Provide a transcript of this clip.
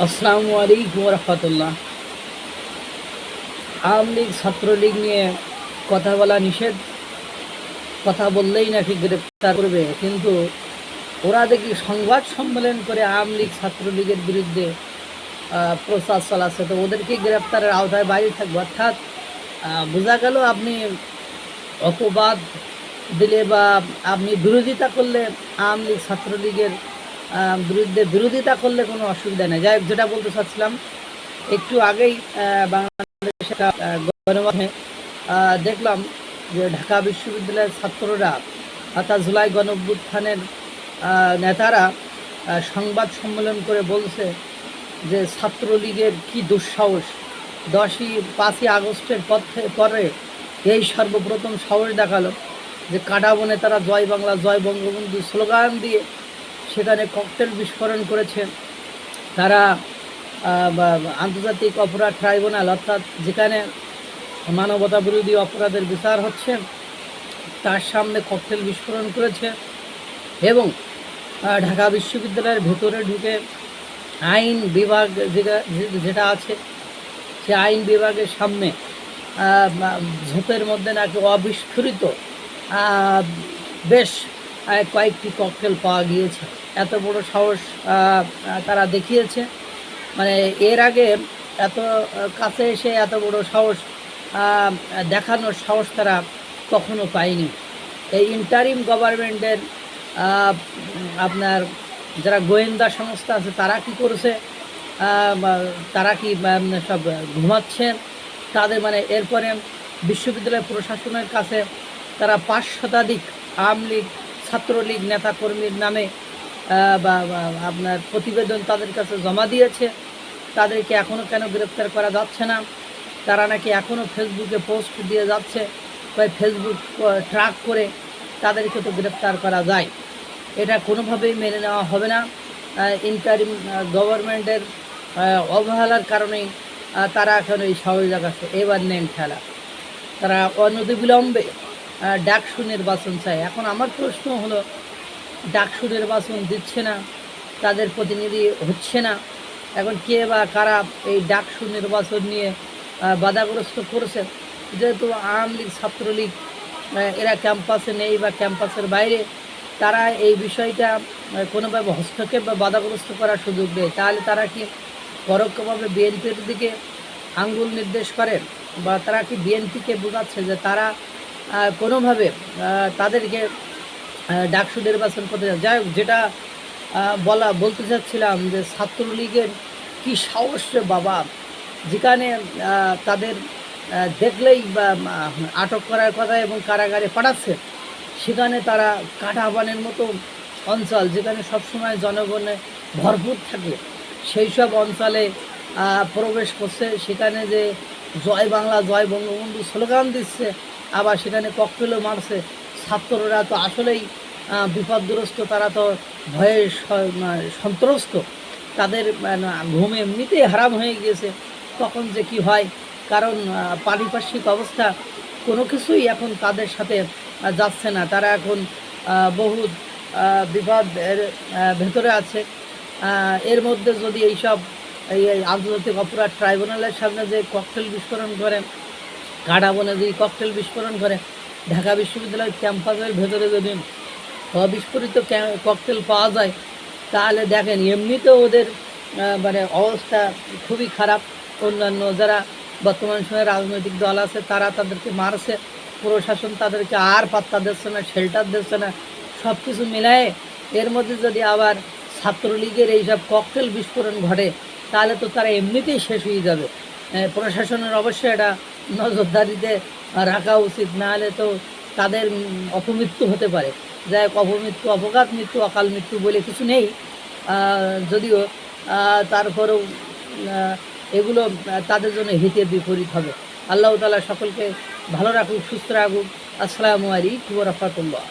আসসালামু আলাইকুম রহমতুল্লাহ। আওয়ামী লীগ ছাত্রলীগ নিয়ে কথা বলা নিষেধ, কথা বললেই নাকি গ্রেপ্তার করবে, কিন্তু ওরা দেখি সংবাদ সম্মেলন করে আওয়ামী লীগ ছাত্রলীগের বিরুদ্ধে প্রচার চালাচ্ছে, তো ওদেরকে গ্রেপ্তারের আওতায় বাইরে থাকবে। অর্থাৎ বোঝা গেল আপনি অপবাদ দিলে বা আপনি বিরোধিতা করলে আওয়ামী লীগ ছাত্রলীগের বিরুদ্ধে বিরোধিতা করলে কোনো অসুবিধা নেই। যাই হোক, যেটা বলতে চাচ্ছিলাম, একটু আগেই বাংলাদেশের গণমাধ্যমে দেখলাম যে ঢাকা বিশ্ববিদ্যালয়ের ছাত্ররা অর্থাৎ জুলাই গণঅভ্যুত্থানের নেতারা সংবাদ সম্মেলন করে বলছে যে ছাত্রলীগের কি দুঃসাহস, 5ই আগস্টের পরে এই সর্বপ্রথম সাহস দেখালো যে কাঁটাবনে তারা জয় বাংলা জয় বঙ্গবন্ধু স্লোগান দিয়ে সেখানে ককটেল বিস্ফোরণ করেছে। তারা আন্তর্জাতিক অপরাধ ট্রাইব্যুনাল অর্থাৎ যেখানে মানবতা বিরোধী অপরাধের বিচার হচ্ছে তার সামনে ককটেল বিস্ফোরণ করেছে এবং ঢাকা বিশ্ববিদ্যালয়ের ভেতরে ঢুকে আইন বিভাগ যেটা আছে সে আইন বিভাগের সামনে ঝোপের মধ্যে নাকি অবিস্ফোরিত বেশ কয়েকটি ককটেল পাওয়া গিয়েছে। এত বড় সাহস তারা দেখিয়েছে, মানে এর আগে এত কাছে এসে এত বড় সাহস দেখানোর সাহস তারা কখনো পায়নি। এই ইন্টারিম গভর্নমেন্টের আপনার যারা গোয়েন্দা সংস্থা আছে তারা কি করেছে, তারা কি সব ঘুমাচ্ছে তাদের, মানে এরপরে বিশ্ববিদ্যালয় প্রশাসনের কাছে তারা 5 শতাধিক আওয়ামী লীগ ছাত্রলীগ নেতাকর্মীর নামে আপনার প্রতিবেদন তাদের কাছে জমা দিয়েছে। তাদেরকে এখনও কেন গ্রেপ্তার করা যাচ্ছে না? তারা নাকি এখনও ফেসবুকে পোস্ট দিয়ে যাচ্ছে, বা ফেসবুক ট্র্যাক করে তাদেরকে তো গ্রেপ্তার করা যায়। এটা কোনোভাবেই মেনে নেওয়া হবে না। ইন্টারিম গভর্নমেন্টের অবহেলার কারণেই তারা এখন এই সাহস দেখাচ্ছে। এবার নেন খেলা, তারা অনতিবিলম্বে ডাকসু নির্বাচন চায়। এখন আমার প্রশ্ন হলো, ডাকসু নির্বাচন দিচ্ছে না, তাদের প্রতিনিধি হচ্ছে না, এখন কে বা কারা এই ডাকসু নির্বাচন নিয়ে বাধাগ্রস্ত করছে? যেহেতু আওয়ামী লীগ ছাত্রলীগ এরা ক্যাম্পাসে নেই বা ক্যাম্পাসের বাইরে, তারা এই বিষয়টা কোনোভাবে হস্তক্ষেপ বা বাধাগ্রস্ত করার সুযোগ দেয়, তাহলে তারা কি পরোক্ষভাবে বিএনপির দিকে আঙ্গুল নির্দেশ করে, বা তারা কি বিএনপিকে বোঝাচ্ছে যে তারা কোনোভাবে তাদেরকে ডাকসু নির্বাচন করতে যায়? যাই হোক, যেটা বলতে চাচ্ছিলাম যে ছাত্রলীগের কি সাহস রে বাবা, যেখানে তাদের দেখলেই বা আটক করার কথা এবং কারাগারে পাঠাচ্ছে, সেখানে তারা কাঁটাবানের মতো অঞ্চল যেখানে সবসময় জনগণে ভরপুর থাকে সেই সব অঞ্চলে প্রবেশ করছে, সেখানে যে জয় বাংলা জয় বঙ্গবন্ধু স্লোগান দিচ্ছে, আবার সেখানে ককটেলও মারছে। ছাত্ররা তো আসলেই বিপদগ্রস্ত, তারা তো ভয়ে সন্ত্রস্ত, তাদের ঘুম এমনিতেই হারাম হয়ে গিয়েছে। তখন যে কি হয়, কারণ পারিপার্শ্বিক অবস্থা কোনো কিছুই এখন তাদের সাথে যাচ্ছে না, তারা এখন বহুত বিপদের ভেতরে আছে। এর মধ্যে যদি এইসব এই আন্তর্জাতিক অপরাধ ট্রাইব্যুনালের সামনে যে ককটেল বিস্ফোরণ করে, কাঁটাবনে যদি ককটেল বিস্ফোরণ করে, ঢাকা বিশ্ববিদ্যালয়ের ক্যাম্পাসের ভেতরে যদি অবিস্ফোরিত ককটেল পাওয়া যায়, তাহলে দেখেন এমনিতেও ওদের মানে অবস্থা খুবই খারাপ। অন্যান্য যারা বর্তমান সময়ে রাজনৈতিক দল আছে তারা তাদেরকে মারছে, প্রশাসন তাদেরকে আর পাত্তা দিচ্ছে না, শেল্টার দিচ্ছে না, সব কিছু মিলায়ে এর মধ্যে যদি আবার ছাত্রলীগের এইসব ককটেল বিস্ফোরণ ঘটে, তাহলে তো তারা এমনিতেই শেষ হয়ে যাবে। প্রশাসনের অবশ্যই এটা নজরদারিতে রাখা উচিত, নাহলে তো তাদের অপমৃত্যু হতে পারে। যাই হোক, অপমৃত্যু, অপঘাত মৃত্যু, অকাল মৃত্যু বলে কিছু নেই, যদিও তারপরেও এগুলো তাদের জন্য হিতের বিপরীত হবে। আল্লাহ তাআলা সকলকে ভালো রাখুক, সুস্থ রাখুক। আসসালামু আলাইকুম ওয়া রাহমাতুল্লাহ।